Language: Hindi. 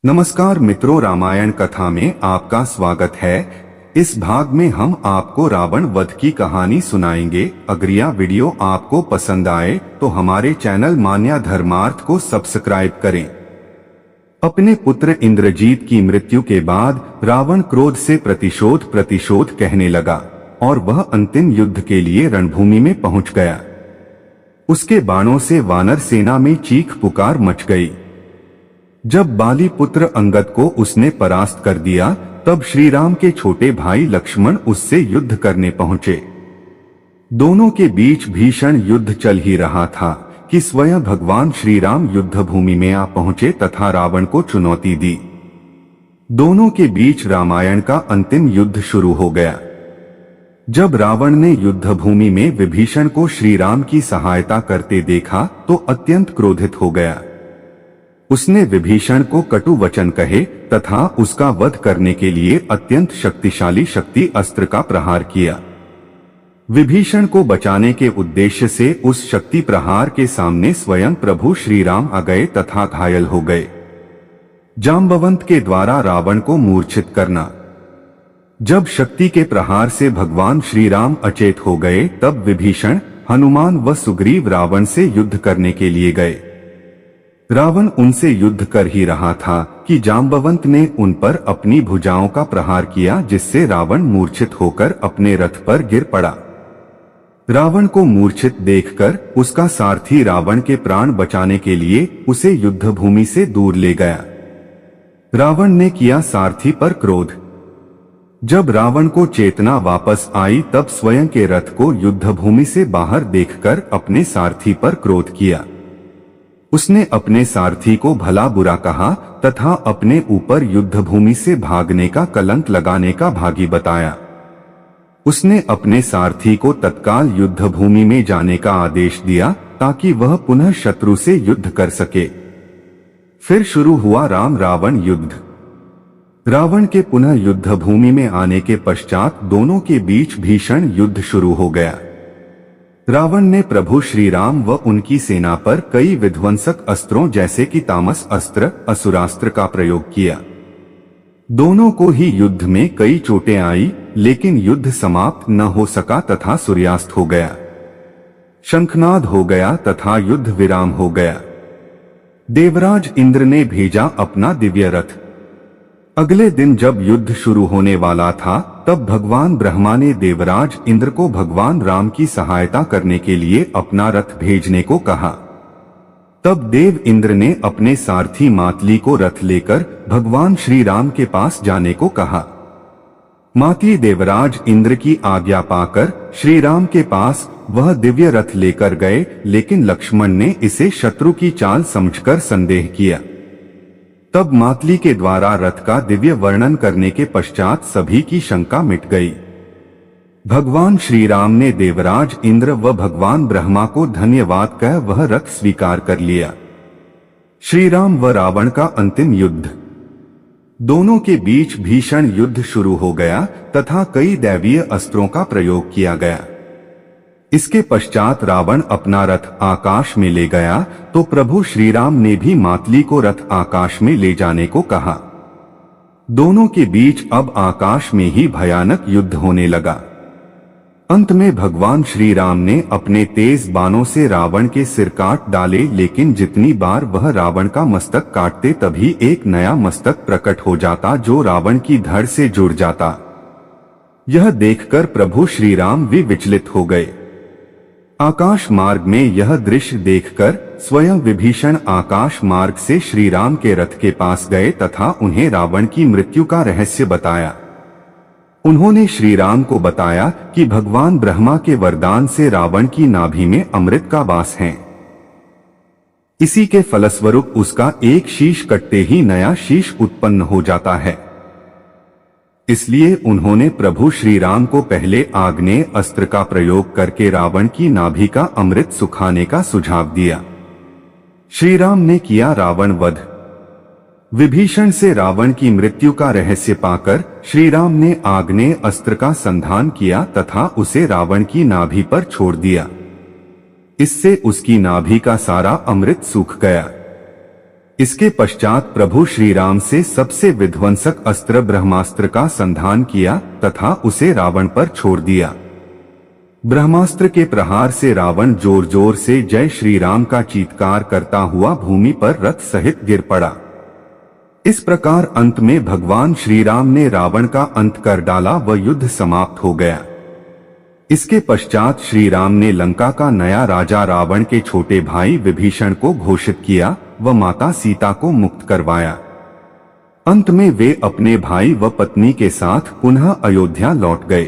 नमस्कार मित्रों, रामायण कथा में आपका स्वागत है। इस भाग में हम आपको रावण वध की कहानी सुनाएंगे। अगर यह वीडियो आपको पसंद आए तो हमारे चैनल मान्या धर्मार्थ को सब्सक्राइब करें। अपने पुत्र इंद्रजीत की मृत्यु के बाद रावण क्रोध से प्रतिशोध कहने लगा और वह अंतिम युद्ध के लिए रणभूमि में पहुंच गया। उसके बाणों से वानर सेना में चीख पुकार मच गई। जब बाली पुत्र अंगद को उसने परास्त कर दिया, तब श्री राम के छोटे भाई लक्ष्मण उससे युद्ध करने पहुंचे। दोनों के बीच भीषण युद्ध चल ही रहा था कि स्वयं भगवान श्री राम युद्ध भूमि में आ पहुंचे तथा रावण को चुनौती दी। दोनों के बीच रामायण का अंतिम युद्ध शुरू हो गया। जब रावण ने युद्ध भूमि में विभीषण को श्री राम की सहायता करते देखा तो अत्यंत क्रोधित हो गया। उसने विभीषण को कटु वचन कहे तथा उसका वध करने के लिए अत्यंत शक्तिशाली शक्ति अस्त्र का प्रहार किया। विभीषण को बचाने के उद्देश्य से उस शक्ति प्रहार के सामने स्वयं प्रभु श्री राम आ गए तथा घायल हो गए। जाम्बवंत के द्वारा रावण को मूर्छित करना। जब शक्ति के प्रहार से भगवान श्री राम अचेत हो गए, तब विभीषण, हनुमान व सुग्रीव रावण से युद्ध करने के लिए गए। रावण उनसे युद्ध कर ही रहा था कि जाम्बवंत ने उन पर अपनी भुजाओं का प्रहार किया, जिससे रावण मूर्छित होकर अपने रथ पर गिर पड़ा। रावण को मूर्छित देखकर उसका सारथी रावण के प्राण बचाने के लिए उसे युद्ध भूमि से दूर ले गया। रावण ने किया सारथी पर क्रोध। जब रावण को चेतना वापस आई, तब स्वयं के रथ को युद्ध भूमि से बाहर देखकर अपने सारथी पर क्रोध किया। उसने अपने सारथी को भला बुरा कहा तथा अपने ऊपर युद्ध भूमि से भागने का कलंक लगाने का भागी बताया। उसने अपने सारथी को तत्काल युद्ध भूमि में जाने का आदेश दिया ताकि वह पुनः शत्रु से युद्ध कर सके। फिर शुरू हुआ राम रावण युद्ध। रावण के पुनः युद्ध भूमि में आने के पश्चात दोनों के बीच भीषण युद्ध शुरू हो गया। रावण ने प्रभु श्री राम व उनकी सेना पर कई विध्वंसक अस्त्रों जैसे कि तामस अस्त्र, असुरास्त्र का प्रयोग किया। दोनों को ही युद्ध में कई चोटें आई, लेकिन युद्ध समाप्त न हो सका तथा सूर्यास्त हो गया। शंखनाद हो गया तथा युद्ध विराम हो गया। देवराज इंद्र ने भेजा अपना दिव्य रथ। अगले दिन जब युद्ध शुरू होने वाला था, तब भगवान ब्रह्मा ने देवराज इंद्र को भगवान राम की सहायता करने के लिए अपना रथ भेजने को कहा। तब देव इंद्र ने अपने सारथी मातली को रथ लेकर भगवान श्री राम के पास जाने को कहा। मातली देवराज इंद्र की आज्ञा पाकर श्री राम के पास वह दिव्य रथ लेकर गए, लेकिन लक्ष्मण ने इसे शत्रु की चाल समझकर संदेह किया। तब मातली के द्वारा रथ का दिव्य वर्णन करने के पश्चात सभी की शंका मिट गई। भगवान श्री राम ने देवराज इंद्र व भगवान ब्रह्मा को धन्यवाद कह वह रथ स्वीकार कर लिया। श्री राम व रावण का अंतिम युद्ध। दोनों के बीच भीषण युद्ध शुरू हो गया तथा कई दैवीय अस्त्रों का प्रयोग किया गया। इसके पश्चात रावण अपना रथ आकाश में ले गया तो प्रभु श्री राम ने भी मातली को रथ आकाश में ले जाने को कहा। दोनों के बीच अब आकाश में ही भयानक युद्ध होने लगा। अंत में भगवान श्री राम ने अपने तेज बाणों से रावण के सिर काट डाले, लेकिन जितनी बार वह रावण का मस्तक काटते तभी एक नया मस्तक प्रकट हो जाता जो रावण की धड़ से जुड़ जाता। यह देखकर प्रभु श्री राम भी विचलित हो गए। आकाश मार्ग में यह दृश्य देखकर स्वयं विभीषण आकाश मार्ग से श्री राम के रथ के पास गए तथा उन्हें रावण की मृत्यु का रहस्य बताया। उन्होंने श्री राम को बताया कि भगवान ब्रह्मा के वरदान से रावण की नाभि में अमृत का वास है। इसी के फलस्वरूप उसका एक शीश कटते ही नया शीश उत्पन्न हो जाता है। इसलिए उन्होंने प्रभु श्री राम को पहले आग्नेय अस्त्र का प्रयोग करके रावण की नाभि का अमृत सुखाने का सुझाव दिया। श्री राम ने किया रावण वध। विभीषण से रावण की मृत्यु का रहस्य पाकर श्री राम ने आग्नेय अस्त्र का संधान किया तथा उसे रावण की नाभि पर छोड़ दिया। इससे उसकी नाभि का सारा अमृत सूख गया। इसके पश्चात प्रभु श्री राम से सबसे विध्वंसक अस्त्र ब्रह्मास्त्र का संधान किया तथा उसे रावण पर छोड़ दिया। ब्रह्मास्त्र के प्रहार से रावण जोर जोर से जय श्री राम का चीत्कार करता हुआ भूमि पर रथ सहित गिर पड़ा। इस प्रकार अंत में भगवान श्री राम ने रावण का अंत कर डाला व युद्ध समाप्त हो गया। इसके पश्चात श्री राम ने लंका का नया राजा रावण के छोटे भाई विभीषण को घोषित किया व माता सीता को मुक्त करवाया। अंत में वे अपने भाई व पत्नी के साथ पुनः अयोध्या लौट गए।